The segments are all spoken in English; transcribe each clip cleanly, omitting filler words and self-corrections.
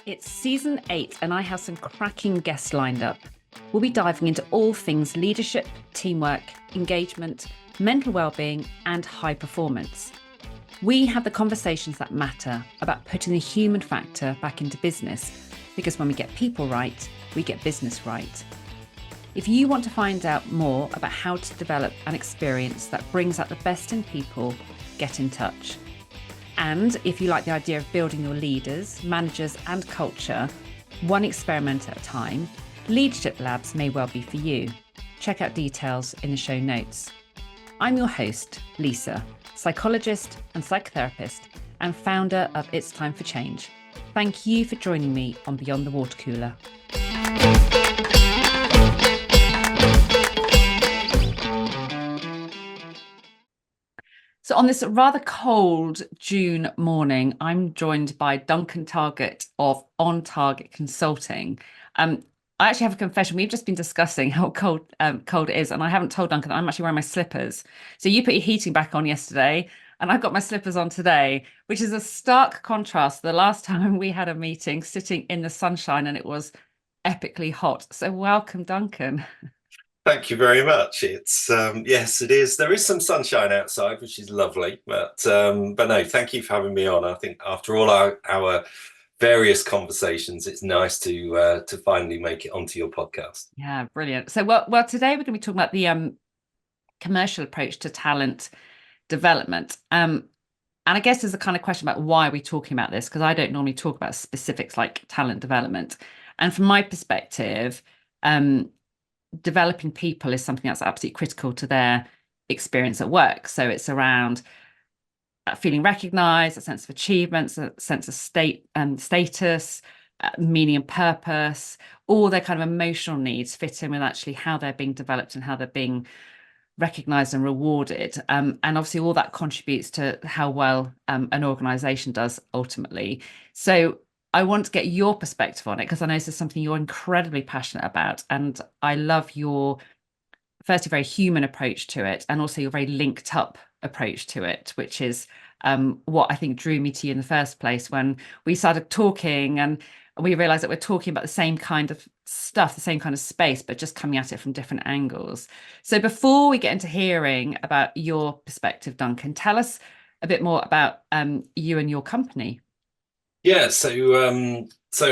It's season 8 and I have some cracking guests lined up. We'll be diving into all things leadership, teamwork, engagement, mental well-being and high performance. We have the conversations that matter about putting the human factor back into business, because when we get people right, we get business right. If you want to find out more about how to develop an experience that brings out the best in people, get in touch. And if you like the idea of building your leaders, managers and culture, one experiment at a time, Leadership Labs may well be for you. Check out details in the show notes. I'm your host, Lisa, psychologist and psychotherapist and founder of It's Time for Change. Thank you for joining me on Beyond the Water Cooler. So on this rather cold June morning, I'm joined by Duncan Targett of Targett Consulting. I actually have a confession. We've just been discussing how cold it is, and I haven't told Duncan that I'm actually wearing my slippers. So you put your heating back on yesterday, and I've got my slippers on today, which is a stark contrast to the last time we had a meeting sitting in the sunshine and it was epically hot. So welcome, Duncan. Thank you very much. It's yes, it is. There is some sunshine outside, which is lovely. But no, thank you for having me on. I think after all our various conversations, it's nice to finally make it onto your podcast. Yeah, brilliant. So well, today we're going to be talking about the commercial approach to talent development. And I guess there's a kind of question about why are we talking about this, because I don't normally talk about specifics like talent development. And from my perspective, developing people is something that's absolutely critical to their experience at work. So it's around feeling recognized, a sense of achievements, a sense of status, meaning and purpose. All their kind of emotional needs fit in with actually how they're being developed and how they're being recognized and rewarded. And obviously all that contributes to how well an organization does ultimately. So I want to get your perspective on it, because I know this is something you're incredibly passionate about. And I love your, firstly, very human approach to it, and also your very linked up approach to it, which is what I think drew me to you in the first place when we started talking and we realized that we're talking about the same kind of stuff, the same kind of space, but just coming at it from different angles. So before we get into hearing about your perspective, Duncan, tell us a bit more about you and your company. Yeah, so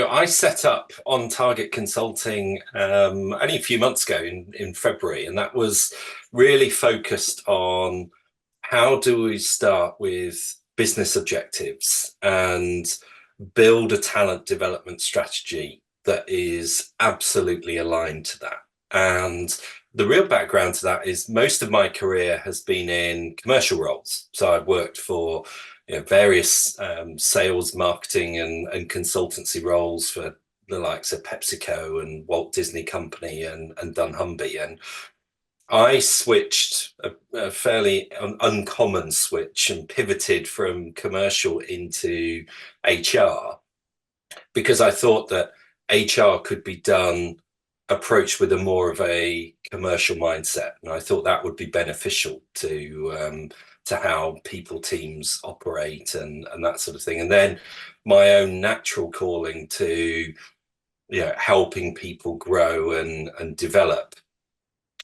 I set up Targett Consulting only a few months ago in February, and that was really focused on how do we start with business objectives and build a talent development strategy that is absolutely aligned to that. And the real background to that is most of my career has been in commercial roles. So I've worked for various sales, marketing and consultancy roles for the likes of PepsiCo and Walt Disney Company and dunnhumby. And I switched a fairly uncommon switch and pivoted from commercial into HR, because I thought that HR could be approached with a more of a commercial mindset. And I thought that would be beneficial to how people teams operate and that sort of thing. And then my own natural calling to helping people grow and develop,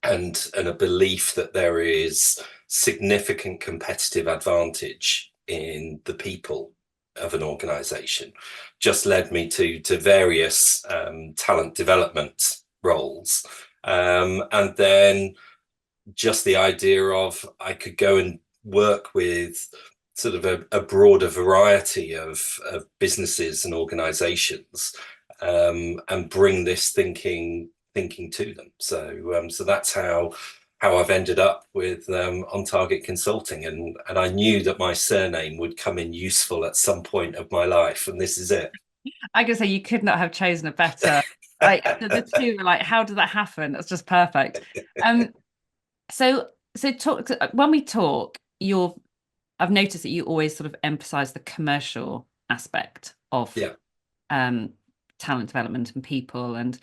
and a belief that there is significant competitive advantage in the people of an organization just led me to various talent development roles. And then just the idea of I could go and work with sort of a broader variety of businesses and organizations, and bring this thinking to them. So that's how I've ended up with Targett Consulting, and I knew that my surname would come in useful at some point of my life, and this is it. I can say you could not have chosen a better. Like the two, like how did that happen? That's just perfect. So talk when we talk, I've noticed that you always sort of emphasize the commercial aspect of talent development and people, and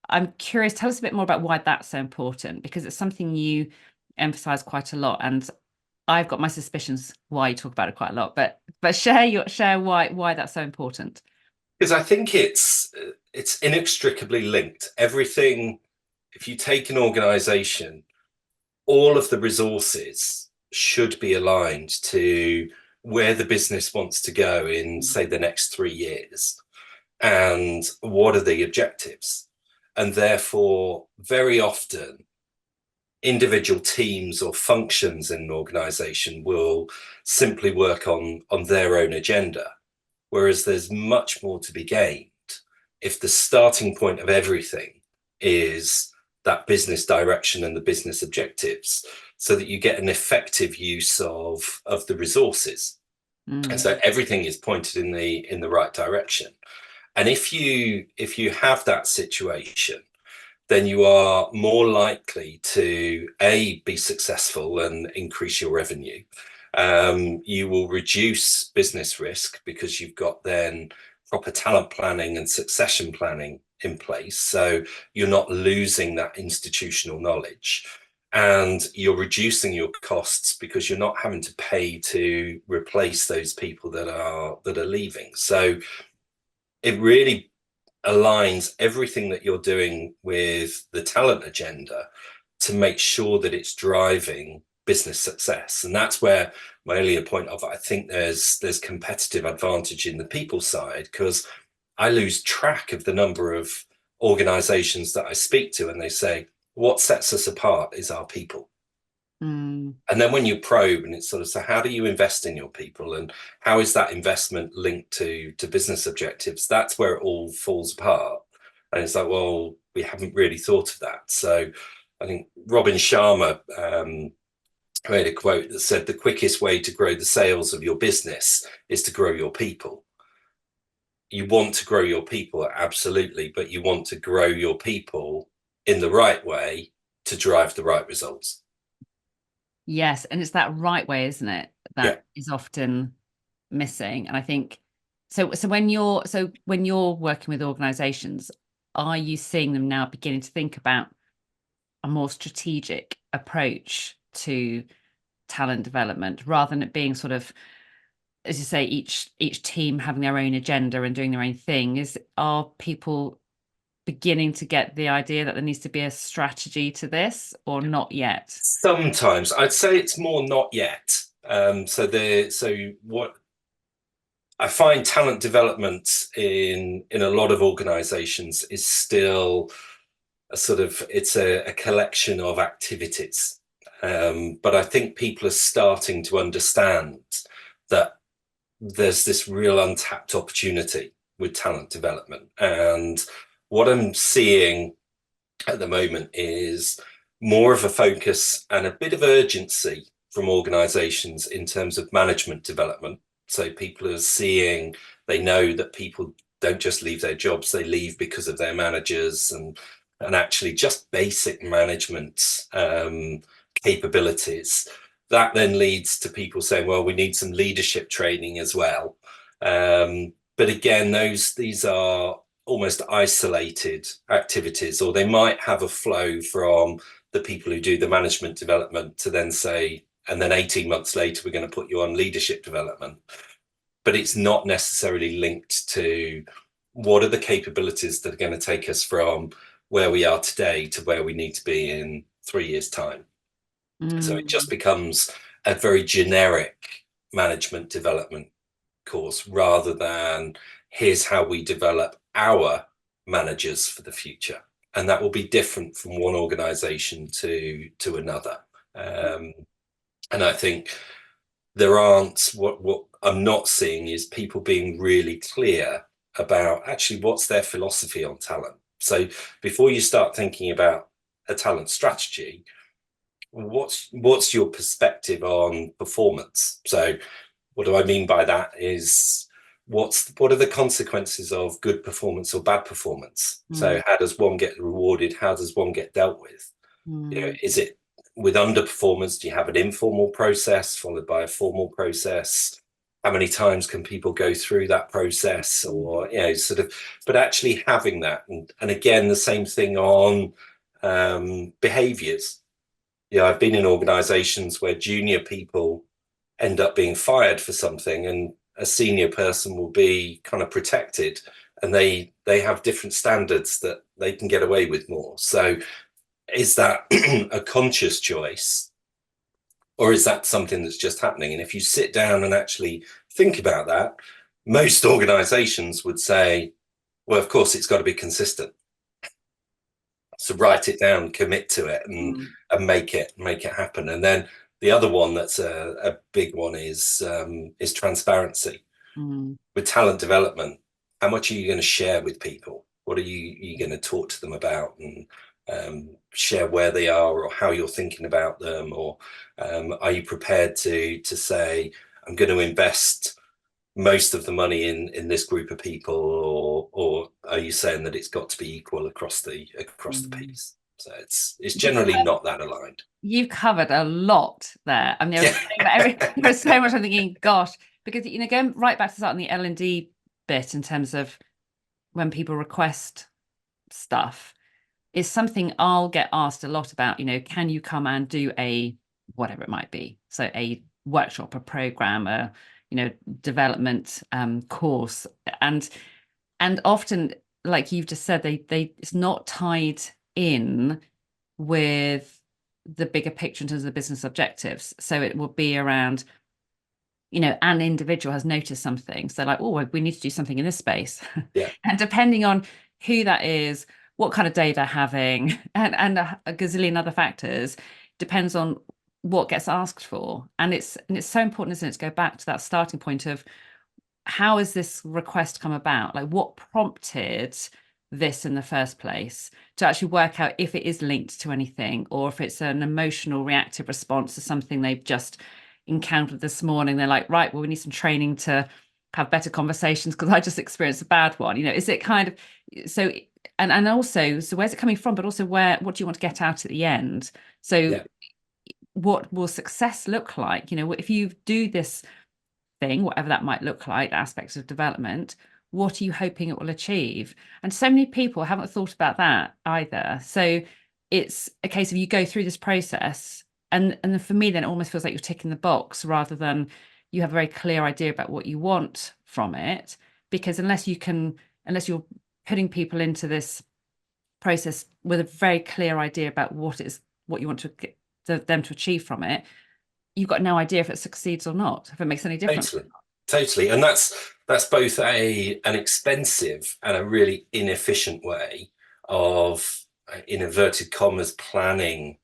I'm curious, tell us a bit more about why that's so important, because it's something you emphasize quite a lot. And I've got my suspicions why you talk about it quite a lot, but share why that's so important. Because I think it's inextricably linked. Everything, if you take an organization, all of the resources should be aligned to where the business wants to go in, say, the next 3 years, and what are the objectives. And therefore, very often, individual teams or functions in an organization will simply work on their own agenda, whereas there's much more to be gained if the starting point of everything is that business direction and the business objectives, so that you get an effective use of the resources. And so everything is pointed in the right direction. And if you have that situation, then you are more likely to be successful and increase your revenue. You will reduce business risk because you've got then proper talent planning and succession planning in place. So you're not losing that institutional knowledge, and you're reducing your costs because you're not having to pay to replace those people that are leaving. So it really aligns everything that you're doing with the talent agenda to make sure that it's driving business success. And that's where my earlier point of, I think there's competitive advantage in the people side, because I lose track of the number of organizations that I speak to, and they say, what sets us apart is our people. And then when you probe, and it's sort of, so how do you invest in your people, and how is that investment linked to business objectives? That's where it all falls apart. And it's like, well, we haven't really thought of that. So I think Robin Sharma made a quote that said, the quickest way to grow the sales of your business is to grow your people. You want to grow your people, absolutely, but you want to grow your people in the right way to drive the right results. Yes, and it's that right way, isn't it? Yeah. That is often missing. And I think so. So when you're working with organizations, are you seeing them now beginning to think about a more strategic approach to talent development rather than it being sort of, as you say, each team having their own agenda and doing their own thing? Are people beginning to get the idea that there needs to be a strategy to this, or not yet? Sometimes I'd say it's more not yet. So what I find, talent development in a lot of organizations is still a sort of, it's a collection of activities. But I think people are starting to understand that there's this real untapped opportunity with talent development. And what I'm seeing at the moment is more of a focus and a bit of urgency from organizations in terms of management development. So people are seeing, they know that people don't just leave their jobs, they leave because of their managers, and actually just basic management capabilities. That then leads to people saying, well, we need some leadership training as well. But again, these are almost isolated activities, or they might have a flow from the people who do the management development to then say, and then 18 months later, we're going to put you on leadership development. But it's not necessarily linked to what are the capabilities that are going to take us from where we are today to where we need to be in 3 years' time. So it just becomes a very generic management development course, rather than here's how we develop our managers for the future. And that will be different from one organization to another. And I think there aren't, what I'm not seeing is people being really clear about actually what's their philosophy on talent. So before you start thinking about a talent strategy, what's your perspective on performance? So what do I mean by that is, what are the consequences of good performance or bad performance? So how does one get rewarded? How does one get dealt with? Is it with underperformance? Do you have an informal process followed by a formal process? How many times can people go through that process? Or sort of, but actually having that, and again, the same thing on behaviors. Yeah, I've been in organizations where junior people end up being fired for something, and a senior person will be kind of protected, and they have different standards that they can get away with more. So is that a conscious choice, or is that something that's just happening? And if you sit down and actually think about that, most organizations would say, well, of course it's got to be consistent. So write it down, commit to it, and make it happen. And then the other one that's a big one is transparency. With talent development. How much are you going to share with people? What are you going to talk to them about, and share where they are or how you're thinking about them? Or are you prepared to say, I'm going to invest most of the money in this group of people, or are you saying that it's got to be equal across the piece? So it's generally not that aligned. You've covered a lot there. I mean, there was so much I'm thinking, gosh, because, you know, going right back to starting the L&D bit in terms of when people request stuff, is something I'll get asked a lot about. You know, can you come and do a whatever it might be? So a workshop, a program, a, you know, development course, and often, like you've just said, they it's not tied in with the bigger picture in terms of the business objectives. So it will be around, you know, an individual has noticed something, so like, oh, we need to do something in this space. Yeah. And depending on who that is, what kind of day they're having, and a gazillion other factors, depends on what gets asked for. And it's so important, isn't it, to go back to that starting point of how has this request come about? Like, what prompted this in the first place, to actually work out if it is linked to anything, or if it's an emotional reactive response to something they've just encountered this morning. They're like, right, well, we need some training to have better conversations because I just experienced a bad one. You know, is it kind of so, and also, so where's it coming from, but also what do you want to get out at the end? So Yeah. what will success look like? You know, if you do this thing, whatever that might look like, aspects of development, what are you hoping it will achieve? And so many people haven't thought about that either. So it's a case of you go through this process, and then for me, then it almost feels like you're ticking the box rather than you have a very clear idea about what you want from it. Because unless you're putting people into this process with a very clear idea about what you want to get them to achieve from it, you've got no idea if it succeeds or not, if it makes any difference. Totally. And that's both an expensive and a really inefficient way of, in inverted commas, planning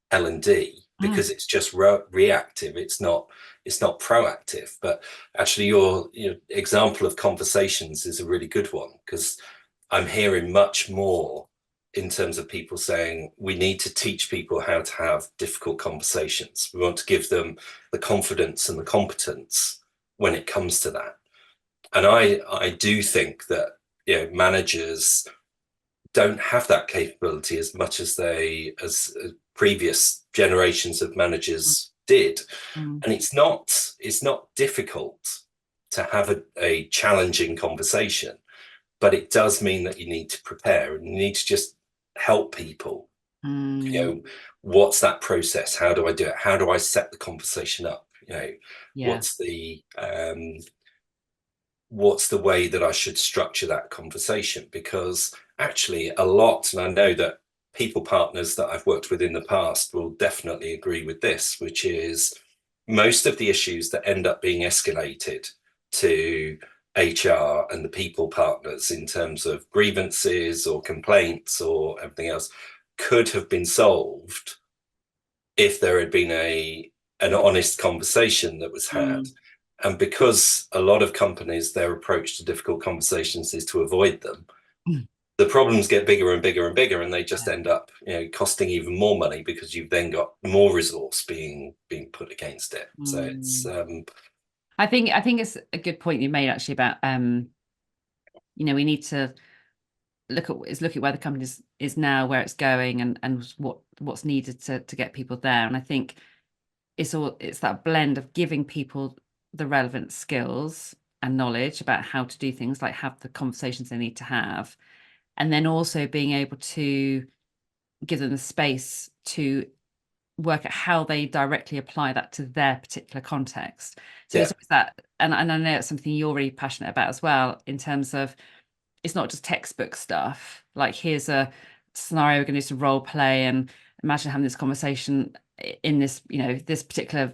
L&D, because it's just reactive. It's not proactive. But actually, your example of conversations is a really good one, because I'm hearing much more in terms of people saying we need to teach people how to have difficult conversations. We want to give them the confidence and the competence when it comes to that. And I do think that, you know, managers don't have that capability as much as previous generations of managers did. And it's not difficult to have a challenging conversation, but it does mean that you need to prepare, and you need to just help people. You know, what's that process? How do I do it? How do I set the conversation up? You know, what's the way that I should structure that conversation? Because actually a lot, and I know that people partners that I've worked with in the past will definitely agree with this, which is most of the issues that end up being escalated to HR and the people partners in terms of grievances or complaints or everything else could have been solved if there had been an honest conversation that was had. And because a lot of companies, their approach to difficult conversations is to avoid them, the problems get bigger and bigger and bigger, and they just end up, you know, costing even more money because you've then got more resource being put against it. So it's I think it's a good point you made actually about you know, we need to look at where the company is now, where it's going, and what's needed to get people there. And I think it's that blend of giving people the relevant skills and knowledge about how to do things, like have the conversations they need to have, and then also being able to give them the space to work out how they directly apply that to their particular context. So Yeah, it's always that, and I know it's something you're really passionate about as well, in terms of it's not just textbook stuff. Like, here's a scenario, we're going to do some role play, and imagine having this conversation in this, this particular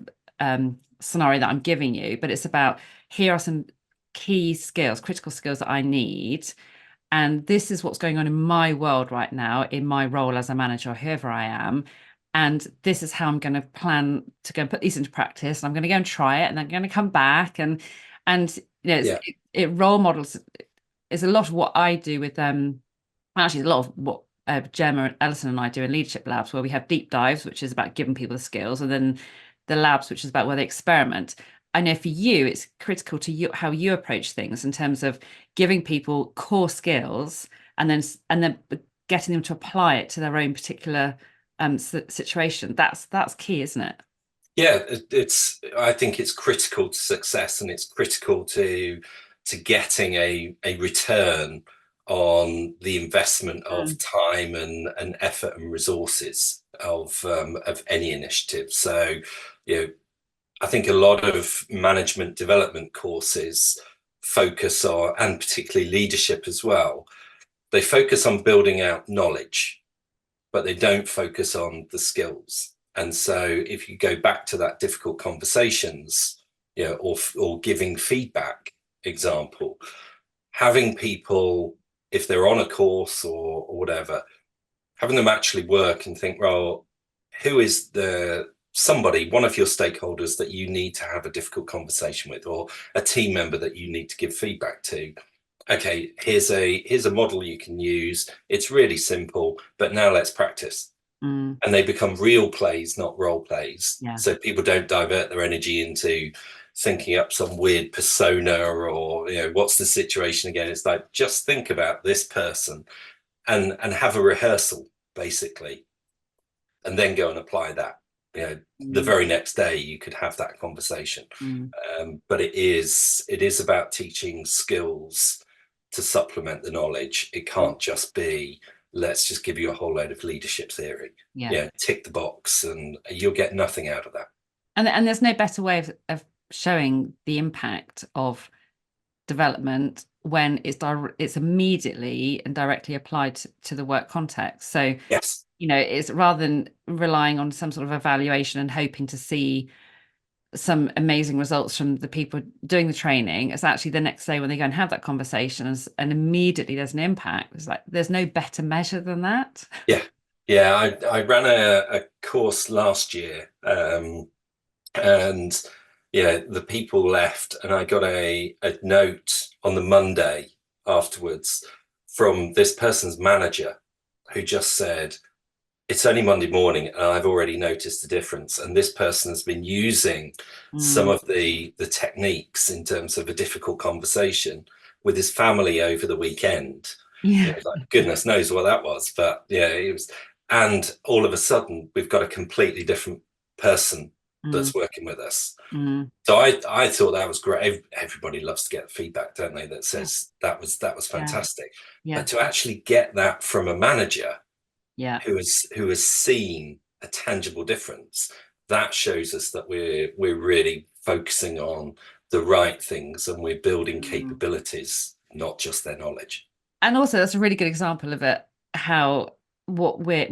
scenario that I'm giving you. But it's about, here are some key skills, critical skills that I need. And this is what's going on in my world right now, in my role as a manager, or whoever I am. And this is how I'm going to plan to go and put these into practice. And I'm going to go and try it, and I'm going to come back, and yeah, it role models is a lot of what I do with actually a lot of what Gemma and Ellison and I do in leadership labs, where we have deep dives, which is about giving people the skills, and then the labs, which is about where they experiment. I know for you, it's critical to you how you approach things in terms of giving people core skills, and then getting them to apply it to their own particular situation. That's key, isn't it? yeah. I think it's critical to success, and it's critical to getting a return on the investment of Mm, time and effort and resources of any initiative. So, you know, I think a lot of management development courses focus on, and particularly leadership as well, they focus on building out knowledge, but they don't focus on the skills. And so if you go back to that difficult conversations, or giving feedback example, having people, if they're on a course or whatever, having them actually work and think, well, who is one of your stakeholders that you need to have a difficult conversation with, or a team member that you need to give feedback to? Okay, here's a model you can use. It's really simple, but now let's practice. mm, And they become real plays, not role plays. yeah. So people don't divert their energy into thinking up some weird persona, or what's the situation again. It's like, just think about this person and have a rehearsal, basically, and then go and apply that. The Mm, very next day you could have that conversation. mm, But it is about teaching skills to supplement the knowledge. It mm, can't just be, let's just give you a whole load of leadership theory. yeah. Yeah, tick the box, and you'll get nothing out of that. And there's no better way of showing the impact of development when it's immediately and directly applied to the work context. So, Yes. it's rather than relying on some sort of evaluation and hoping to see some amazing results from the people doing the training. It's actually the next day when they go and have that conversation, and immediately there's an impact. It's like, there's no better measure than that. Yeah. Yeah. I ran a course last year, and the people left, and I got a note on the Monday afterwards from this person's manager, who just said, it's only Monday morning and I've already noticed the difference. And this person has been using some Mm. of the techniques in terms of a difficult conversation with his family over the weekend. Yeah. Like, goodness knows what that was, but it was. And all of a sudden, we've got a completely different person Mm, that's working with us. mm, So I thought that was great. Everybody loves to get feedback, don't they? That yeah. says that was Yeah. fantastic. Yeah. But to actually get that from a manager Yeah. who has seen a tangible difference, that shows us that we're really focusing on the right things, and we're building Mm. capabilities, not just their knowledge. And also, that's a really good example of it, how what we're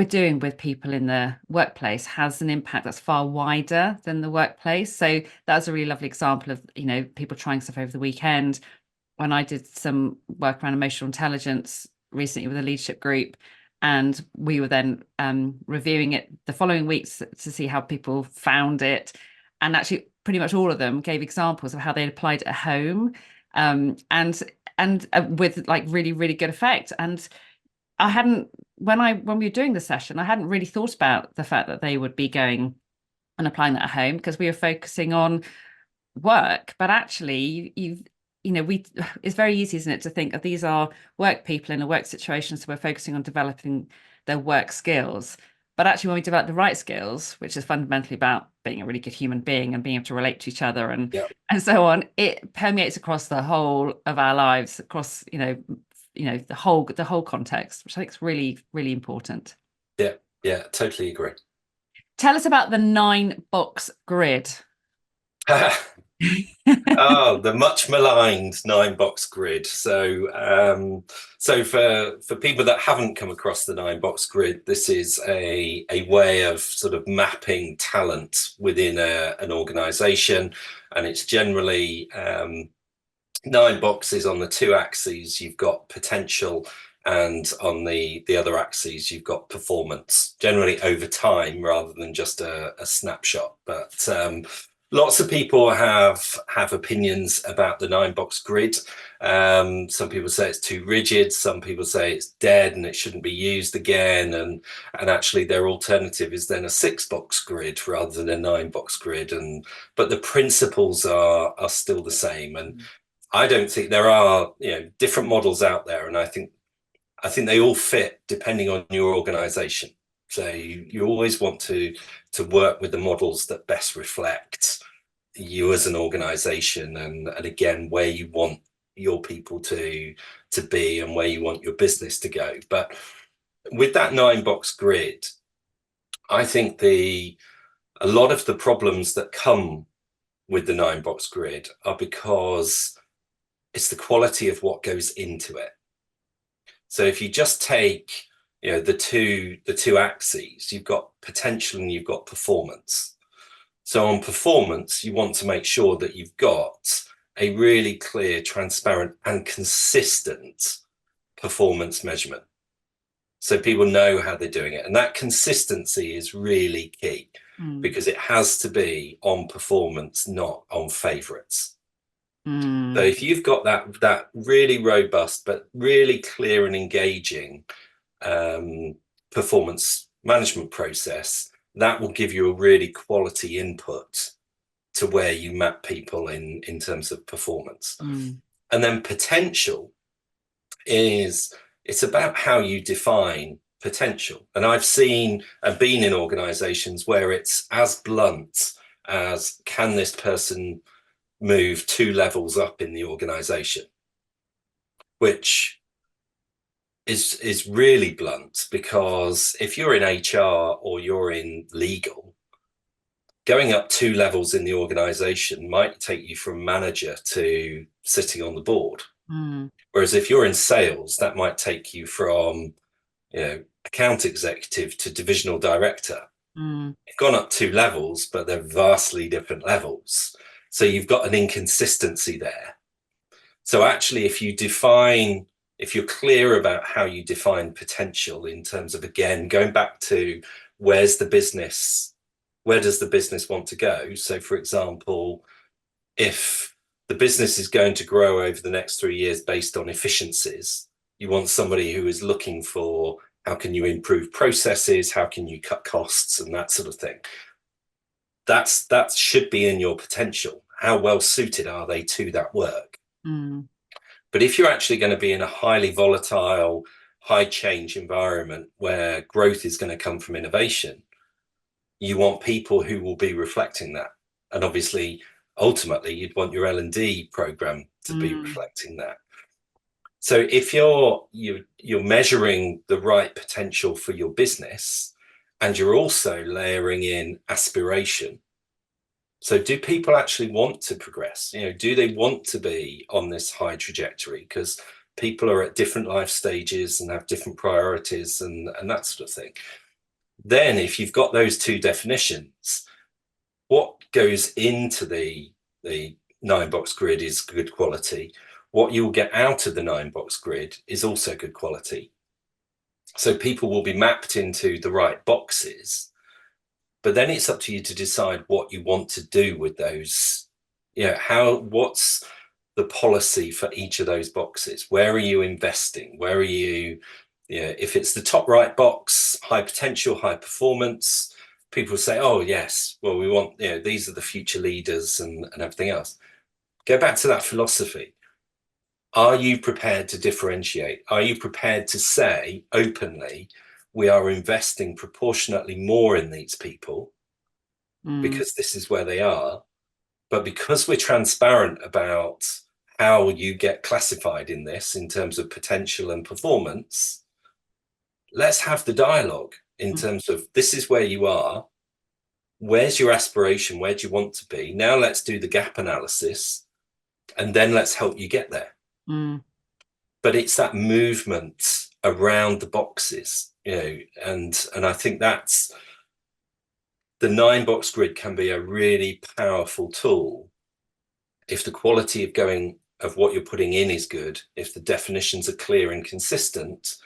doing with people in the workplace has an impact that's far wider than the workplace. So that's a really lovely example of, people trying stuff over the weekend. When I did some work around emotional intelligence recently with a leadership group, and we were then reviewing it the following weeks to see how people found it. And actually, pretty much all of them gave examples of how they applied it at home, and with like really, really good effect. And I hadn't when we were doing the session, I hadn't really thought about the fact that they would be going and applying that at home, because we were focusing on work. But actually, we it's very easy, isn't it, to think of these are work people in a work situation, so we're focusing on developing their work skills. But actually, when we develop the right skills, which is fundamentally about being a really good human being and being able to relate to each other Yeah, and so on, it permeates across the whole of our lives, across the whole context, which I think is really, really important. yeah, Yeah, totally agree. Tell us about the 9-box grid. Oh, the much maligned 9-box grid. So for people that haven't come across the 9-box grid, this is a way of sort of mapping talent within an organization, and it's generally 9 boxes. On the two axes you've got potential, and on the other axes you've got performance, generally over time rather than just a snapshot. But lots of people have opinions about the 9-box grid. Some people say it's too rigid, some people say it's dead and it shouldn't be used again, and actually their alternative is then a 6-box grid rather than a 9-box grid. And but the principles are still the same. And I don't think there are, different models out there, and I think they all fit depending on your organization. So you always want to work with the models that best reflect you as an organization, and again where you want your people to be and where you want your business to go. But with that 9-box grid, I think a lot of the problems that come with the 9-box grid are because it's the quality of what goes into it. So if you just take, the two axes, you've got potential and you've got performance. So on performance, you want to make sure that you've got a really clear, transparent, and consistent performance measurement, so people know how they're doing it. And that consistency is really key, because it has to be on performance, not on favorites. So if you've got that really robust but really clear and engaging performance management process, that will give you a really quality input to where you map people in terms of performance. And then potential it's about how you define potential. And I've seen and been in organizations where it's as blunt as, can this person move 2 levels up in the organization, which is really blunt, because if you're in HR or you're in legal, going up 2 levels in the organization might take you from manager to sitting on the board. Whereas if you're in sales, that might take you from account executive to divisional director. You've gone up 2 levels, but they're vastly different levels. So you've got an inconsistency there. So actually, if you're clear about how you define potential in terms of, again, going back to where does the business want to go? So for example, if the business is going to grow over the next 3 years based on efficiencies, you want somebody who is looking for, how can you improve processes? How can you cut costs and that sort of thing? That should be in your potential. How well suited are they to that work? But if you're actually going to be in a highly volatile, high change environment where growth is going to come from innovation, you want people who will be reflecting that. And obviously, ultimately, you'd want your L&D program to be reflecting that. So if you're measuring the right potential for your business, and you're also layering in aspiration. So do people actually want to progress? Do they want to be on this high trajectory? Because people are at different life stages and have different priorities and that sort of thing. Then if you've got those 2 definitions, what goes into the 9-box grid is good quality. What you'll get out of the 9-box grid is also good quality. So people will be mapped into the right boxes, but then it's up to you to decide what you want to do with those. What's the policy for each of those boxes? Where are you investing? Where are you, if it's the top right box, high potential, high performance, people say, oh yes, well, we want, these are the future leaders and everything else. Go back to that philosophy. Are you prepared to differentiate? Are you prepared to say openly, we are investing proportionately more in these people because this is where they are, but because we're transparent about how you get classified in this in terms of potential and performance, let's have the dialogue. in Mm. terms of this is where you are, where's your aspiration, where do you want to be? Now let's do the gap analysis, and then let's help you get there. Mm. But it's that movement around the boxes, and I think that's the 9-box grid can be a really powerful tool if the quality of what you're putting in is good, if the definitions are clear and consistent,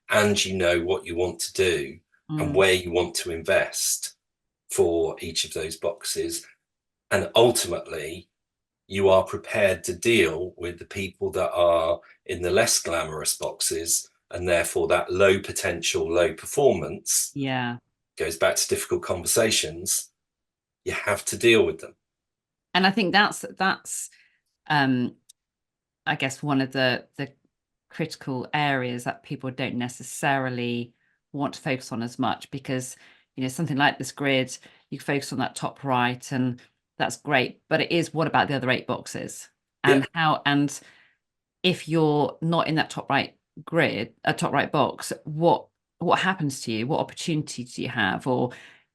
and you know what you want to do and Mm. where you want to invest for each of those boxes. And ultimately, you are prepared to deal with the people that are in the less glamorous boxes, and therefore that low potential, low performance Yeah. goes back to difficult conversations. You have to deal with them. And I think that's um I guess one of the critical areas that people don't necessarily want to focus on as much, because something like this grid, you focus on that top right, and that's great, but it is, what about the other 8 boxes? Yeah, And if you're not in that top right grid, a top right box, what happens to you? What opportunities do you have? Or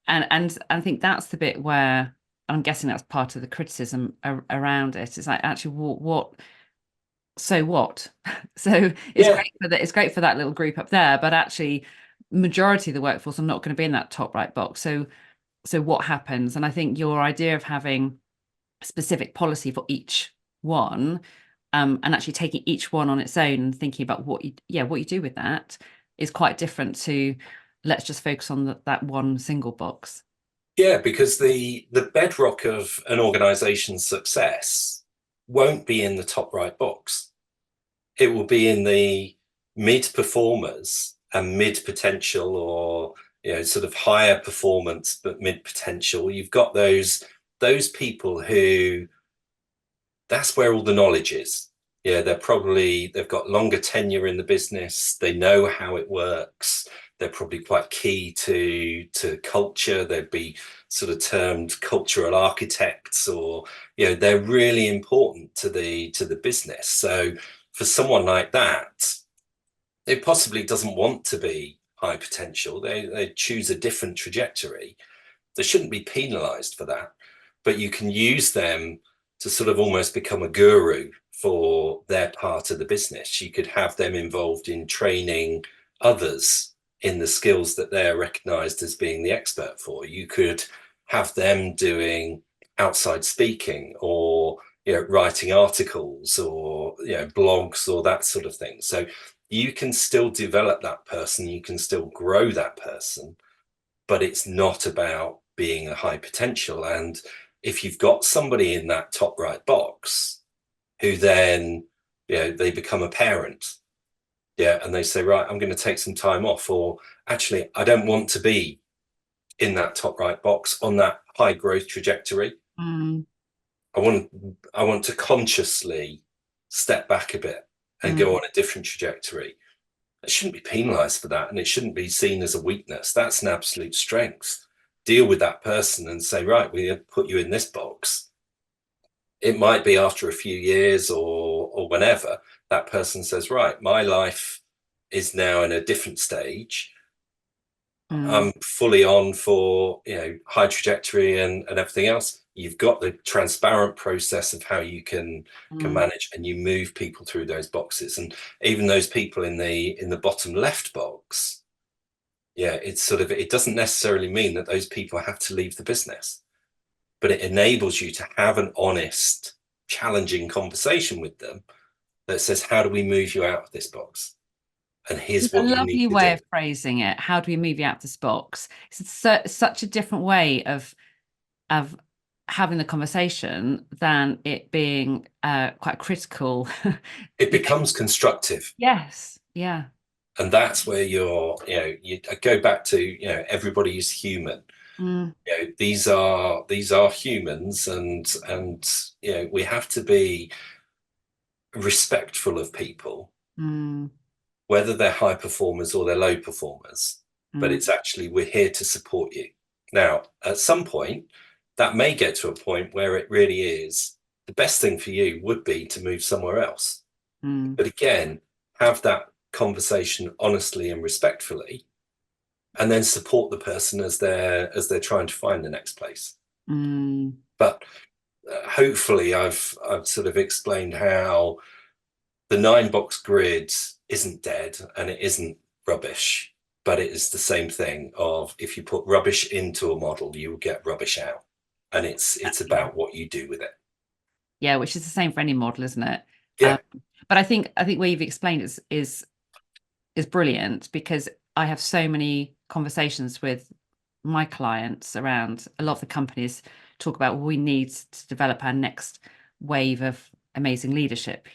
and I think that's the bit where I'm guessing that's part of the criticism around it. It's like, actually, what so what? So it's yeah, great for that, it's great for that little group up there, but actually majority of the workforce are not going to be in that top right box. So what happens? And I think your idea of having specific policy for each one, and actually taking each one on its own and thinking about what you do with that, is quite different to, let's just focus on that one single box. yeah, because the bedrock of an organization's success won't be in the top right box. It will be in the mid performers and mid potential, or sort of higher performance but mid potential. You've got those people who, that's where all the knowledge is. Yeah, they've got longer tenure in the business. They know how it works. They're probably quite key to culture. They'd be sort of termed cultural architects, or they're really important to the business. So for someone like that, it possibly doesn't want to be high potential. They choose a different trajectory. They shouldn't be penalized for that, but you can use them to sort of almost become a guru for their part of the business. You could have them involved in training others in the skills that they're recognized as being the expert for. You could have them doing outside speaking, or writing articles, or blogs, or that sort of thing. So you can still develop that person, you can still grow that person, but it's not about being a high potential. And if you've got somebody in that top right box who then, they become a parent, and they say, right, I'm going to take some time off, or actually, I don't want to be in that top right box on that high growth trajectory. Mm. I want to consciously step back a bit and go Mm. on a different trajectory. It shouldn't be penalized for that, and it shouldn't be seen as a weakness. That's an absolute strength. Deal with that person and say, right, we put you in this box. It might be after a few years, or whenever that person says, right, my life is now in a different stage. Mm. I'm fully on for high trajectory and everything else. You've got the transparent process of how you can Mm. manage, and you move people through those boxes. And even those people in the bottom left box, it's sort of, it doesn't necessarily mean that those people have to leave the business, but it enables you to have an honest, challenging conversation with them that says, how do we move you out of this box? And here's It's a what you need lovely to way do. of phrasing it. How do we move you out of this box? It's such a different way of having the conversation than it being quite critical. It You becomes constructive. Yes, yeah. And that's where you go back to, everybody is human. Mm. These are humans, and we have to be respectful of people, Mm. whether they're high performers or they're low performers. But Mm. it's actually, we're here to support you. Now, at some point, that may get to a point where it really is the best thing for you would be to move somewhere else. Mm. But again, have that conversation honestly and respectfully, and then support the person as they're trying to find the next place. But hopefully I've sort of explained how the 9-box grid isn't dead and it isn't rubbish, but it is the same thing of if you put rubbish into a model, you will get rubbish out. And it's about what you do with it. Yeah, which is the same for any model, isn't it? Yeah. But I think what you've explained is brilliant, because I have so many conversations with my clients around a lot of the companies talk about, well, we need to develop our next wave of amazing leadership.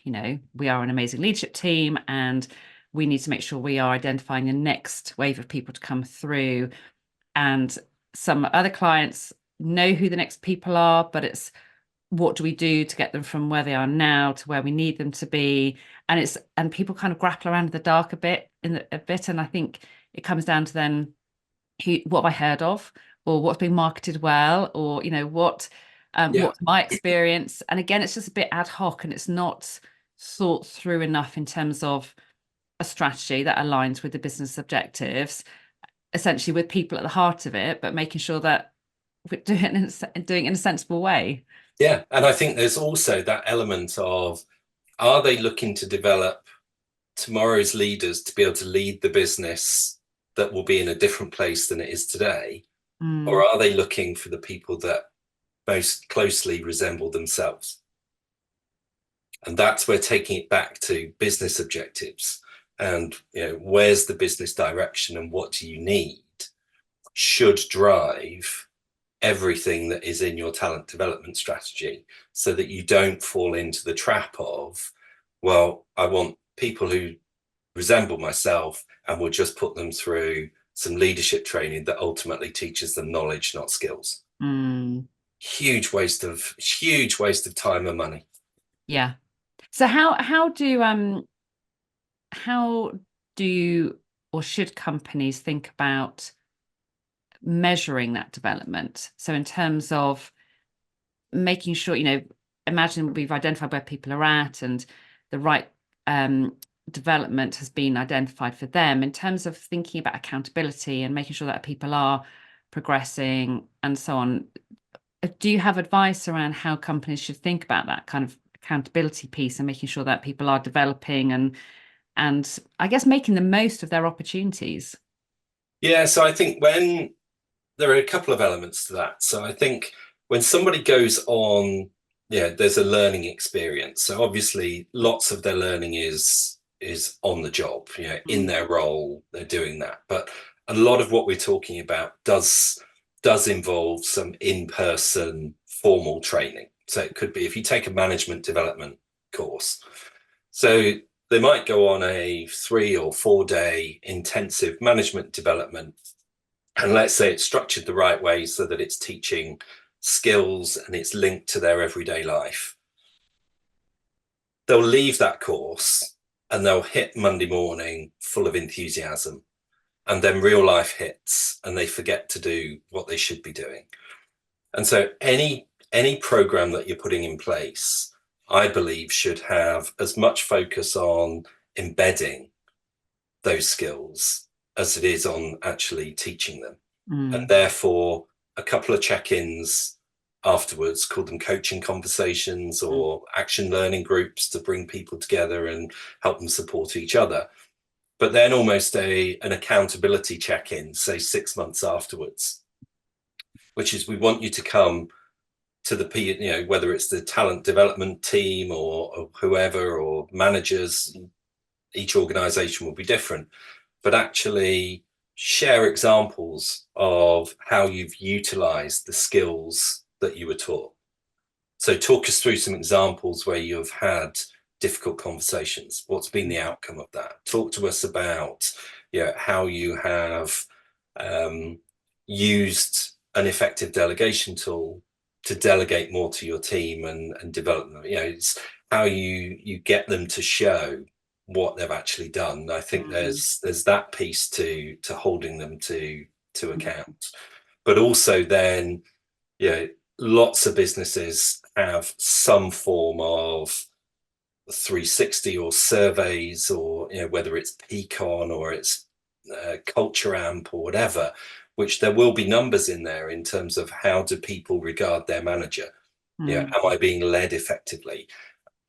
We are an amazing leadership team, and we need to make sure we are identifying the next wave of people to come through. And some other clients know who the next people are, but it's what do we do to get them from where they are now to where we need them to be. And people kind of grapple around in the dark a bit. And I think it comes down to then what have I heard of, or what's being marketed well, or what's my experience. And again, it's just a bit ad hoc, and it's not thought through enough in terms of a strategy that aligns with the business objectives, essentially with people at the heart of it, but making sure that we're doing it in a sensible way. Yeah. And I think there's also that element of, are they looking to develop tomorrow's leaders to be able to lead the business that will be in a different place than it is today? Or are they looking for the people that most closely resemble themselves? And that's where taking it back to business objectives and where's the business direction and what do you need should drive everything that is in your talent development strategy, so that you don't fall into the trap of, well, I want people who resemble myself and we'll just put them through some leadership training that ultimately teaches them knowledge, not skills. Huge waste of time and money. Yeah. So how do or should companies think about measuring that development? So in terms of making sure, imagine we've identified where people are at and the right development has been identified for them, in terms of thinking about accountability and making sure that people are progressing and so on. Do you have advice around how companies should think about that kind of accountability piece and making sure that people are developing and I guess making the most of their opportunities? Yeah, so I think when there are a couple of elements to that. So I think when somebody goes on, there's a learning experience. So obviously lots of their learning is on the job, in their role, they're doing that. But a lot of what we're talking about does involve some in-person formal training. So it could be if you take a management development course. So they might go on a 3 or 4 day intensive management development. And let's say it's structured the right way so that it's teaching skills and it's linked to their everyday life. They'll leave that course and they'll hit Monday morning full of enthusiasm. And then real life hits and they forget to do what they should be doing. And so any program that you're putting in place, I believe, should have as much focus on embedding those skills as it is on actually teaching them. And therefore a couple of check-ins afterwards, call them coaching conversations or action learning groups to bring people together and help them support each other. But then almost an accountability check-in, say 6 months afterwards, which is, we want you to come to the whether it's the talent development team or whoever, or managers, each organization will be different, but actually share examples of how you've utilized the skills that you were taught. So talk us through some examples where you've had difficult conversations. What's been the outcome of that? Talk to us about how you have used an effective delegation tool to delegate more to your team and develop them. It's how you get them to show what they've actually done. I think there's that piece to holding them to account. But also then, lots of businesses have some form of 360 or surveys, or whether it's Peakon or it's culture amp or whatever, which there will be numbers in there in terms of how do people regard their manager. Mm. Am I being led effectively?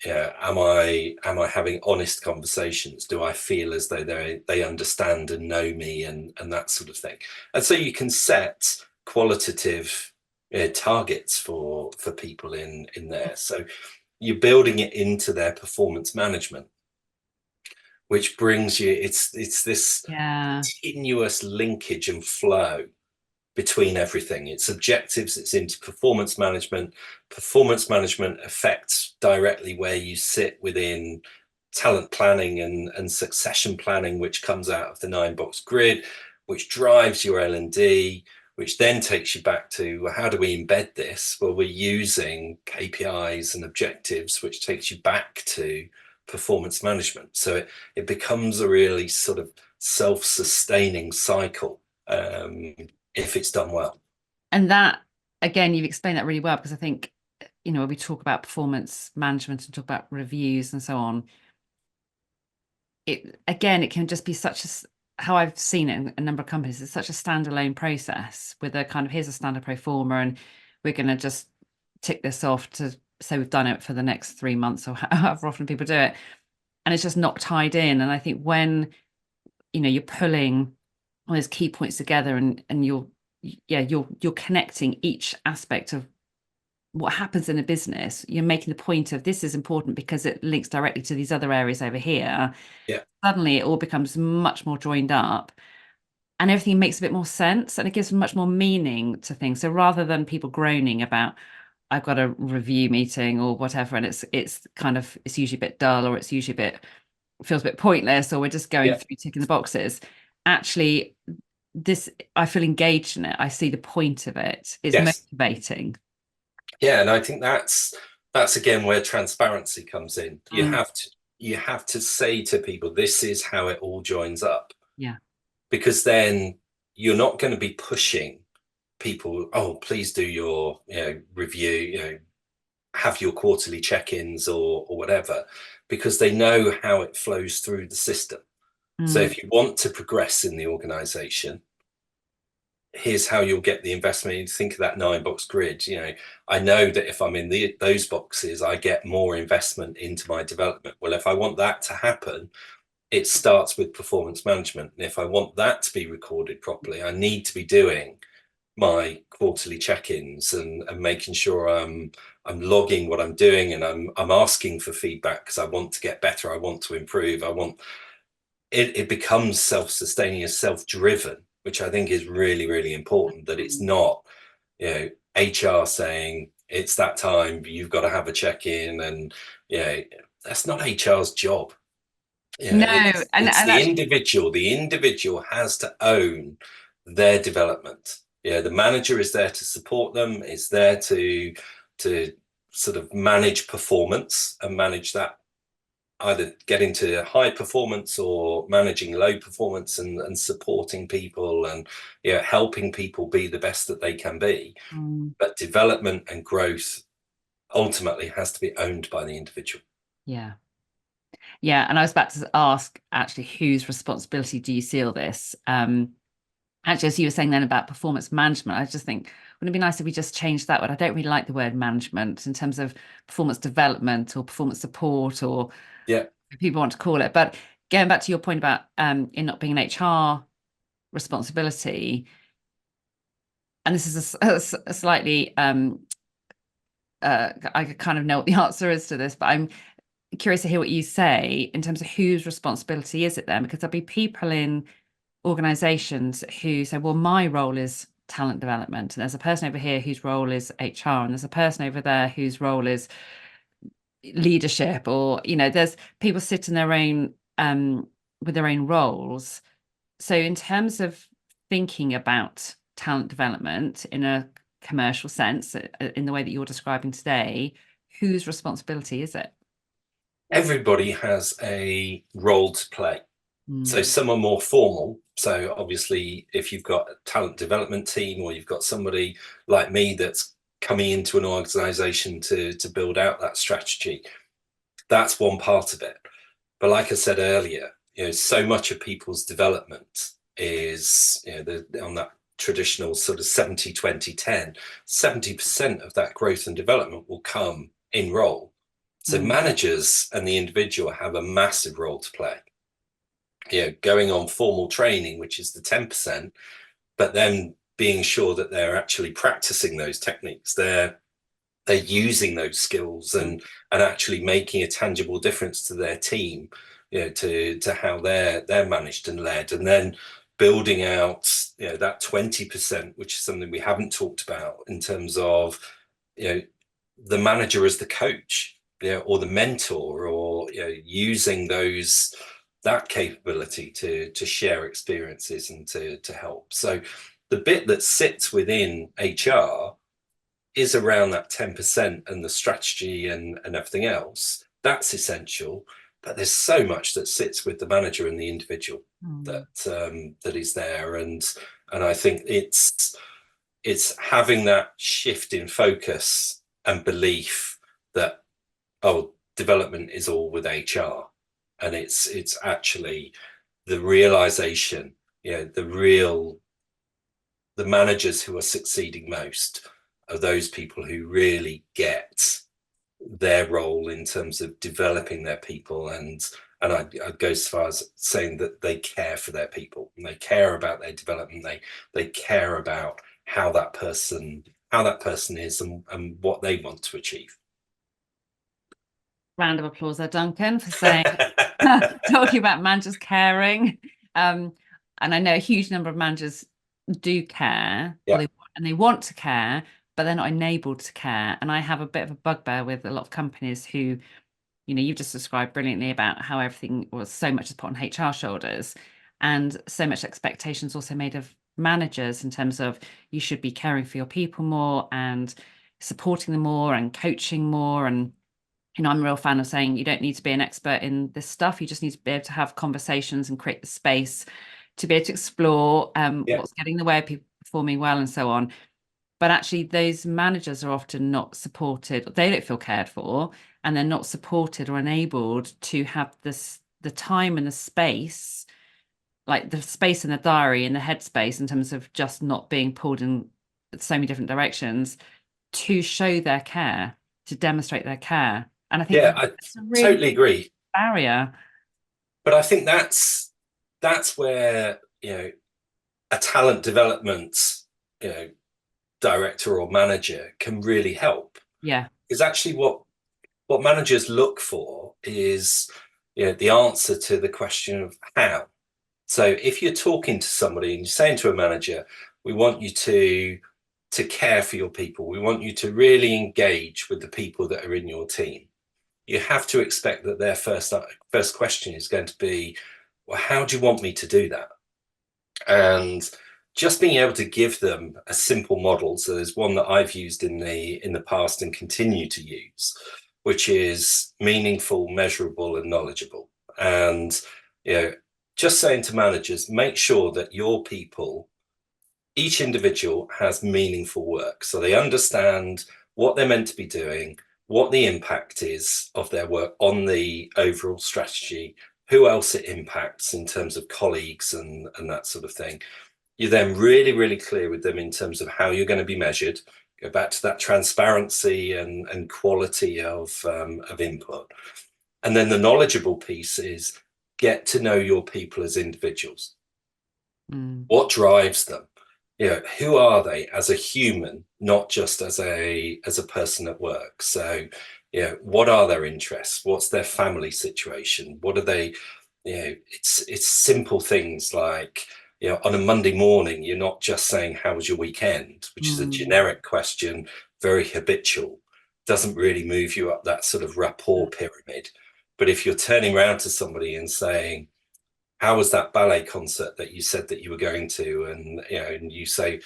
Am I having honest conversations? Do I feel as though they understand and know me, and that sort of thing? And so you can set qualitative targets for people in there. So you're building it into their performance management, which brings you, it's this Yeah. continuous linkage and flow between everything. It's objectives, it's into performance management. Performance management affects directly where you sit within talent planning and succession planning, which comes out of the 9-box grid, which drives your L&D, which then takes you back to, well, how do we embed this? Well, we're using KPIs and objectives, which takes you back to performance management. So it becomes a really sort of self-sustaining cycle, if it's done well. And that, again, you've explained that really well, because I think, when we talk about performance management and talk about reviews and so on, it can just be such a, how I've seen it in a number of companies, it's such a standalone process with a kind of, here's a standard pro forma and we're going to just tick this off to say we've done it for the next 3 months or however often people do it. And it's just not tied in. And I think when, you're pulling all those key points together and you're connecting each aspect of what happens in a business, you're making the point of this is important because it links directly to these other areas over here. Yeah. Suddenly it all becomes much more joined up and everything makes a bit more sense and it gives much more meaning to things. So rather than people groaning about, I've got a review meeting or whatever, and it's kind of, it's usually a bit dull, or it's usually feels a bit pointless, or we're just going Yeah. through ticking the boxes. Actually, this, I feel engaged in it. I see the point of it. It's Yes. motivating. Yeah, and I think that's again where transparency comes in. You have to say to people, this is how it all joins up. Yeah. Because then you're not going to be pushing people, oh, please do your review, have your quarterly check-ins or whatever, because they know how it flows through the system. So if you want to progress in the organization, here's how you'll get the investment. You think of that 9-box grid. I know that if I'm in those boxes, I get more investment into my development. Well, if I want that to happen, it starts with performance management. And if I want that to be recorded properly, I need to be doing my quarterly check-ins and making sure I'm logging what I'm doing, and I'm asking for feedback because I want to get better. I want to improve. It becomes self-sustaining and self-driven, which I think is really, really important, that it's not, HR saying it's that time, you've got to have a check-in, and that's not HR's job. No, It's and the actually, individual. The individual has to own their development. The manager is there to support them, is there to sort of manage performance and manage that, either getting to high performance or managing low performance, and supporting people and helping people be the best that they can be. But development and growth ultimately has to be owned by the individual. yeah. Yeah. And I was about to ask, actually, whose responsibility do you see all this? Actually, as you were saying then about performance management, I just think, wouldn't it be nice if we just changed that word? I don't really like the word management in terms of performance development or performance support, or Yeah. people want to call it. But going back to your point about it not being an HR responsibility, and this is a slightly I kind of know what the answer is to this, but I'm curious to hear what you say in terms of whose responsibility is it then? Because there'll be people in organizations who say, well, my role is talent development, and there's a person over here whose role is HR, and there's a person over there whose role is leadership, or there's people sit in their own with their own roles. So in terms of thinking about talent development in a commercial sense, in the way that you're describing today, whose responsibility is it? Everybody has a role to play. So some are more formal. So obviously, if you've got a talent development team, or you've got somebody like me that's coming into an organization to build out that strategy, that's one part of it. But like I said earlier, so much of people's development is, on that traditional sort of 70-20-10, 70% of that growth and development will come in role. So managers and the individual have a massive role to play. Going on formal training, which is the 10%, but then being sure that they're actually practicing those techniques, they're using those skills and actually making a tangible difference to their team, to how they're managed and led, and then building out that 20%, which is something we haven't talked about in terms of the manager as the coach, or the mentor, or using that capability to share experiences and to help. So the bit that sits within HR is around that 10% and the strategy and everything else. That's essential, but there's so much that sits with the manager and the individual that is there, and I think it's having that shift in focus and belief that development is all with HR, and it's actually the realization, the managers who are succeeding most are those people who really get their role in terms of developing their people, and I'd go as far as saying that they care for their people, and they care about their development. They care about how that person is and what they want to achieve. Round of applause there, Duncan, for saying talking about managers caring. And I know a huge number of managers do care, Yeah. and they want to care, but they're not enabled to care. And I have a bit of a bugbear with a lot of companies who, you've just described brilliantly about how everything was so much is put on HR shoulders, and so much expectations also made of managers in terms of you should be caring for your people more and supporting them more and coaching more. And I'm a real fan of saying you don't need to be an expert in this stuff. You just need to be able to have conversations and create the space to be able to explore what's getting in the way of people performing well and so on. But actually, those managers are often not supported. They don't feel cared for, and they're not supported or enabled to have the time and the space, like the space in the diary and the headspace in terms of just not being pulled in so many different directions to show their care, to demonstrate their care. And I think I that's a really totally agree. barrier. But I think that's where a talent development director or manager can really help. Yeah. Is actually what managers look for is the answer to the question of how. So if you're talking to somebody and you're saying to a manager, we want you to care for your people, we want you to really engage with the people that are in your team, you have to expect that their first question is going to be, well, how do you want me to do that? And just being able to give them a simple model. So there's one that I've used in the past and continue to use, which is meaningful, measurable, and knowledgeable. And just saying to managers, make sure that your people, each individual, has meaningful work, so they understand what they're meant to be doing, what the impact is of their work on the overall strategy, who else it impacts in terms of colleagues and that sort of thing. You're then really, really clear with them in terms of how you're going to be measured. Go back to that transparency and quality of input. And then the knowledgeable piece is get to know your people as individuals. What drives them? Who are they as a human, not just as a person at work? So what are their interests? What's their family situation? What are they? It's simple things like, on a Monday morning, you're not just saying, how was your weekend, which is a generic question, very habitual, doesn't really move you up that sort of rapport pyramid. But if you're turning around to somebody and saying, how was that ballet concert that you said that you were going to? And, and you say,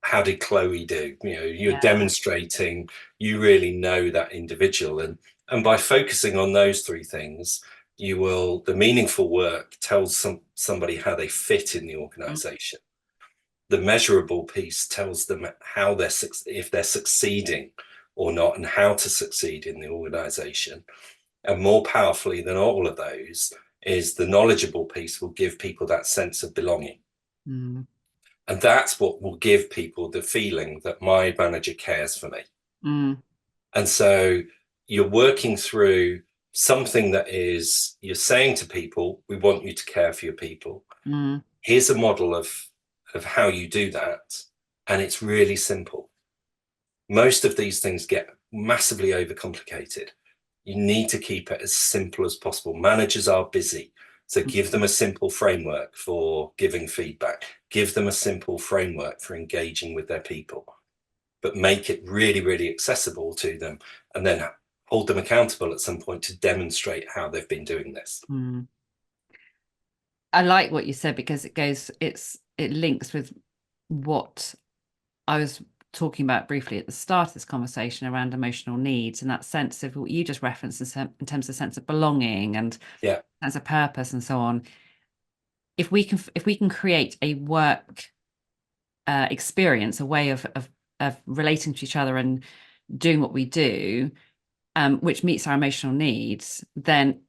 how did Chloe do? You're demonstrating you really know that individual. And by focusing on those three things, the meaningful work tells somebody how they fit in the organization. The measurable piece tells them how if they're succeeding or not, and how to succeed in the organization. And more powerfully than all of those, is the knowledgeable piece will give people that sense of belonging. Mm. And that's what will give people the feeling that my manager cares for me. Mm. And so you're working through something that is, you're saying to people, we want you to care for your people. Mm. Here's a model of how you do that. And it's really simple. Most of these things get massively overcomplicated. You need to keep it as simple as possible. Managers are busy. So give them a simple framework for giving feedback. Give them a simple framework for engaging with their people, but make it really, really accessible to them, and then hold them accountable at some point to demonstrate how they've been doing this. Mm. I like what you said because it links with what I was talking about briefly at the start of this conversation around emotional needs, and that sense of what you just referenced in terms of sense of belonging and Yeah, sense of purpose and so on. If we can create a work experience, a way of relating to each other and doing what we do, which meets our emotional needs, then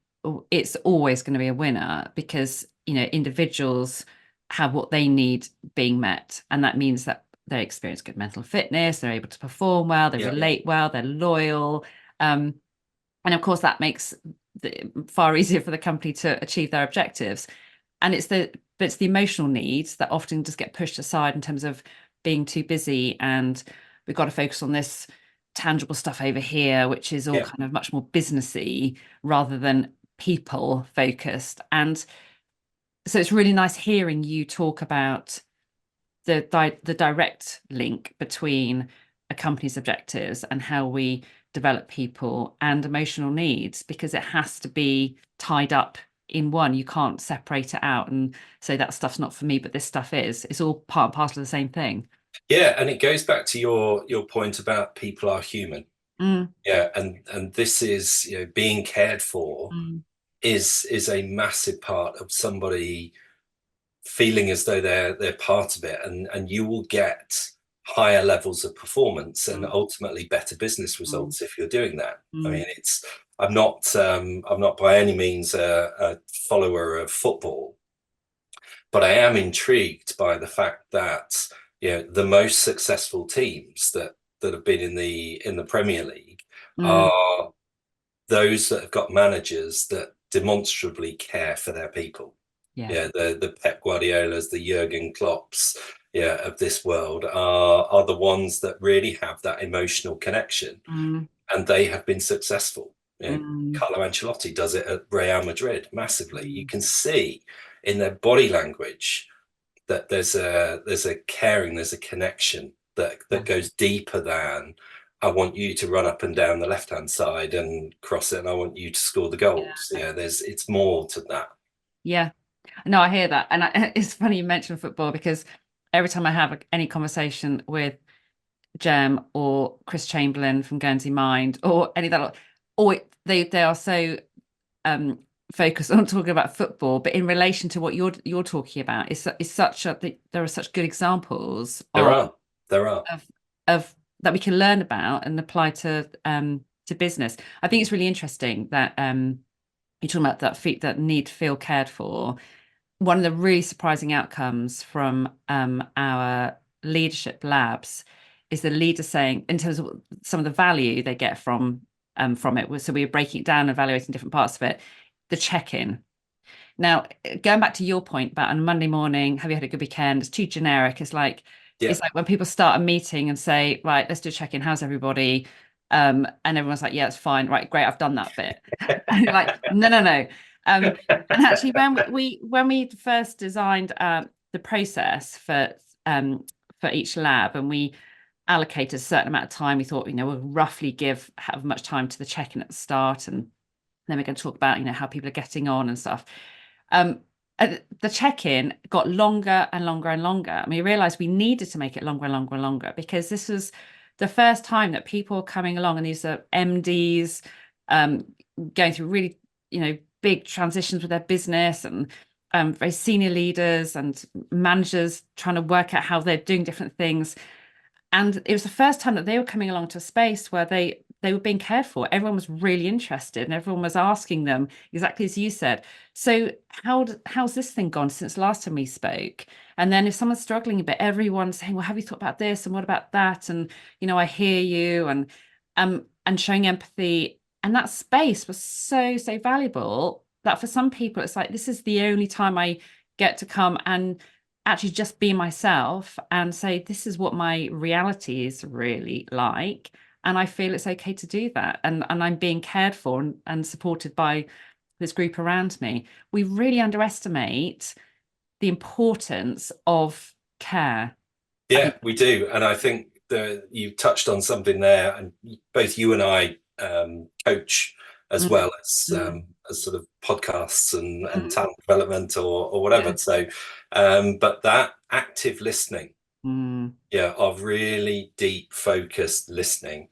it's always going to be a winner because individuals have what they need being met, and that means that they experience good mental fitness, they're able to perform well, they yeah, relate well, they're loyal, and of course that makes it far easier for the company to achieve their objectives. And it's the emotional needs that often just get pushed aside in terms of being too busy, and we've got to focus on this tangible stuff over here, which is all yeah, kind of much more businessy rather than people focused. And so it's really nice hearing you talk about the direct link between a company's objectives and how we develop people and emotional needs, because it has to be tied up in one. You can't separate it out and say that stuff's not for me, but this stuff is. It's all part and parcel of the same thing. yeah. And it goes back to your point about people are human. Mm. Yeah, and this is, being cared for Mm. is a massive part of somebody feeling as though they're part of it, and you will get higher levels of performance and Mm. ultimately better business Mm. results if you're doing that. I Mm. mean, I'm not by any means a follower of football, but I am intrigued by the fact that the most successful teams that have been in the Premier League Mm. are those that have got managers that demonstrably care for their people. Yeah. Yeah, the Pep Guardiolas, the Jurgen Klopps, of this world are the ones that really have that emotional connection, Mm. and they have been successful. Mm. Carlo Ancelotti does it at Real Madrid massively. You Mm. can see in their body language that there's a caring, there's a connection that Yeah. goes deeper than I want you to run up and down the left hand side and cross it, and I want you to score the goals. Yeah, it's more to that. Yeah. No, I hear that. And it's funny you mentioned football because every time I have any conversation with Jem or Chris Chamberlain from Guernsey Mind or any of that, or they are so um focused on talking about football, but in relation to what you're talking about, is such a there are such good examples There are, there are. of of that we can learn about and apply to business. I think it's really interesting that you're talking about that need to feel cared for. One of the really surprising outcomes from our leadership labs is the leader saying, in terms of some of the value they get from it. So we were breaking it down, evaluating different parts of it. The check-in. Now, going back to your point about on a Monday morning, have you had a good weekend? It's too generic. Yeah. It's like when people start a meeting and say, right, let's do a check-in. How's everybody? And everyone's like, yeah, it's fine. Right, great, I've done that bit. And you're like, no, no, no. And actually, when we first designed the process for each lab, and we allocated a certain amount of time, we thought, we'll roughly have much time to the check-in at the start, and then we're going to talk about, how people are getting on and stuff. The check-in got longer and longer and longer. And we realized we needed to make it longer and longer and longer because this was the first time that people were coming along, and these are MDs going through really, big transitions with their business, and very senior leaders and managers trying to work out how they're doing different things. And it was the first time that they were coming along to a space where they were being cared for. Everyone was really interested, and everyone was asking them exactly as you said. So how's this thing gone since last time we spoke? And then if someone's struggling a bit, everyone's saying, well, have you thought about this and what about that? And I hear you, and showing empathy. And that space was so valuable that for some people it's like, this is the only time I get to come and actually just be myself and say, this is what my reality is really like. And I feel it's okay to do that. And I'm being cared for and supported by this group around me. We really underestimate the importance of care. I Yeah, think. we do. And I think you touched on something there, and both you and I coach as Mm, well mm, as sort of podcasts and mm, talent development or yeah. whatever. So, but that active listening, Mm, yeah, of really deep, focused listening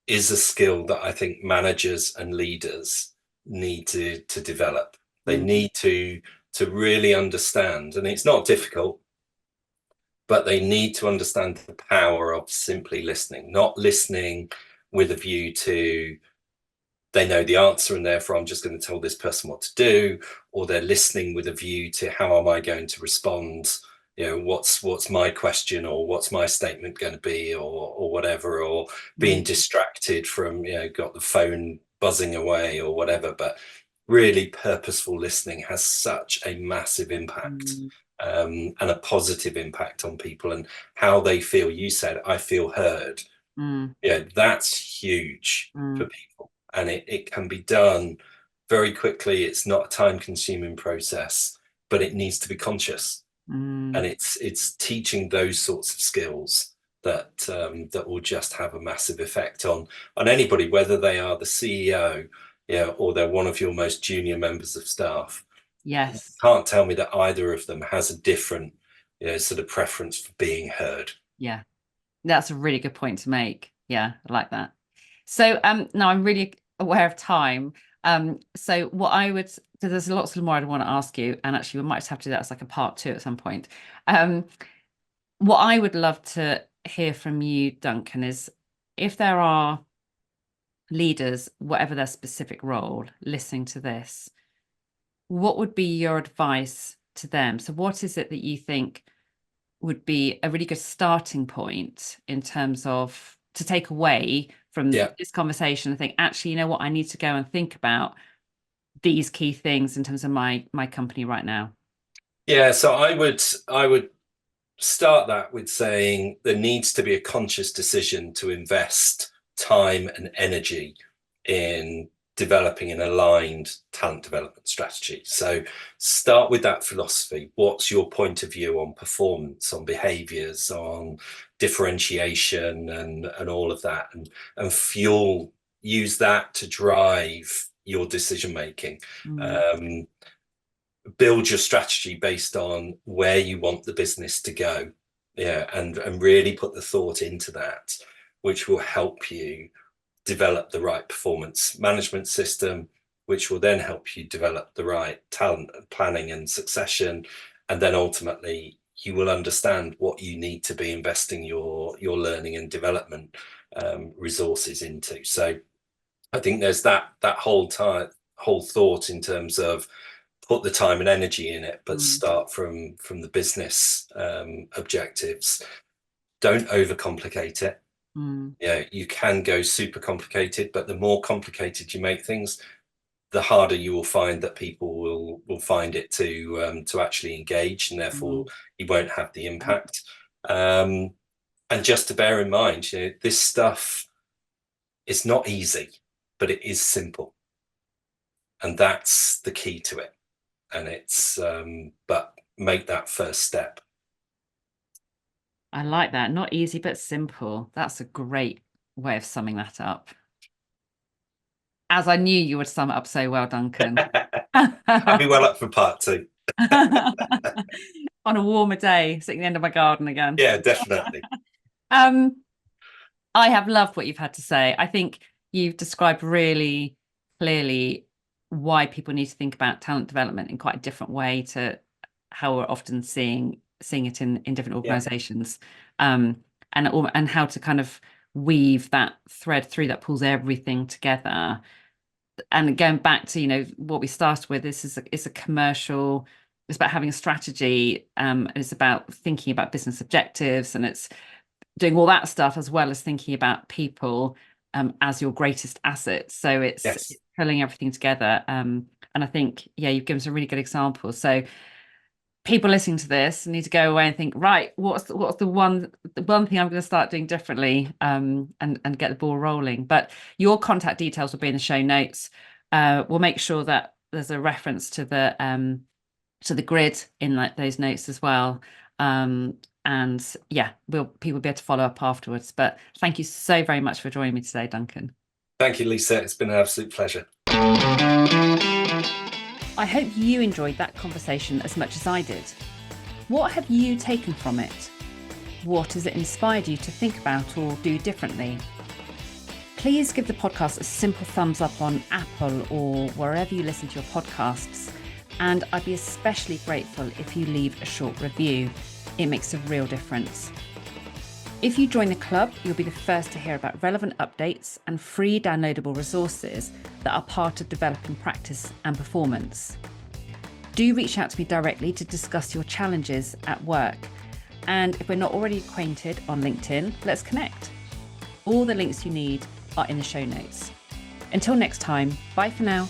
is a skill that I think managers and leaders need to develop. They mm, need to really understand, and it's not difficult, but they need to understand the power of simply listening, not listening with a view to they know the answer and therefore I'm just going to tell this person what to do, or they're listening with a view to how am I going to respond, what's my question or what's my statement going to be, or whatever, or being mm, distracted from got the phone buzzing away or whatever. But really purposeful listening has such a massive impact, mm, and a positive impact on people and how they feel. You said, I feel heard. mm, Yeah, that's huge for mm, people. And it can be done very quickly. It's not a time consuming process, but it needs to be conscious. And mm. it's teaching those sorts of skills that will just have a massive effect on anybody, whether they are the CEO, or they're one of your most junior members of staff. You Yes. can't tell me that either of them has a different, sort of preference for being heard. Yeah. That's a really good point to make. Yeah, I like that. So now I'm really aware of time. So what I would, because there's lots more I'd want to ask you, and actually we might just have to do that as like a part two at some point. Um, what I would love to hear from you, Duncan, is if there are leaders, whatever their specific role, listening to this, what would be your advice to them? So what is it that you think would be a really good starting point in terms of to take away from Yeah. this conversation and think, actually, you know what, I need to go and think about these key things in terms of my company right now. Yeah, so I would start that with saying there needs to be a conscious decision to invest time and energy in developing an aligned talent development strategy. So start with that philosophy. What's your point of view on performance, on behaviors, on differentiation, and all of that, and fuel, use that to drive your decision making. Mm, Um, Build your strategy based on where you want the business to go, and really put the thought into that, which will help you develop the right performance management system, which will then help you develop the right talent planning and succession, and then ultimately you will understand what you need to be investing your learning and development resources into. So I think there's that whole thought in terms of put the time and energy in it, but mm, start from the business objectives. Don't overcomplicate it. mm, Yeah, you can go super complicated, but the more complicated you make things, the harder you will find that people will find it to actually engage, and therefore mm. you won't have the impact. Um, and just to bear in mind, this stuff is not easy, but it is simple, and that's the key to it. And it's but make that first step. I like that. Not easy, but simple. That's a great way of summing that up. As I knew you would sum it up so well, Duncan. I'd be well up for part two. On a warmer day, sitting at the end of my garden again. Yeah, definitely. Um, I have loved what you've had to say. I think you've described really clearly why people need to think about talent development in quite a different way to how we're often seeing it in different Yeah, organizations. And how to kind of weave that thread through that pulls everything together. And going back to, what we started with, this is a commercial, it's about having a strategy, and it's about thinking about business objectives, and it's doing all that stuff as well as thinking about people as your greatest asset. So it's pulling everything together. And I think, you've given some really good examples. So people listening to this need to go away and think, right, what's the one thing I'm going to start doing differently, and get the ball rolling. But your contact details will be in the show notes. We'll make sure that there's a reference to the grid in those notes as well. And people will be able to follow up afterwards. But thank you so very much for joining me today, Duncan. Thank you, Lisa. It's been an absolute pleasure. I hope you enjoyed that conversation as much as I did. What have you taken from it? What has it inspired you to think about or do differently? Please give the podcast a simple thumbs up on Apple or wherever you listen to your podcasts. And I'd be especially grateful if you leave a short review. It makes a real difference. If you join the club, you'll be the first to hear about relevant updates and free downloadable resources that are part of developing practice and performance. Do reach out to me directly to discuss your challenges at work. And if we're not already acquainted on LinkedIn, let's connect. All the links you need are in the show notes. Until next time, bye for now.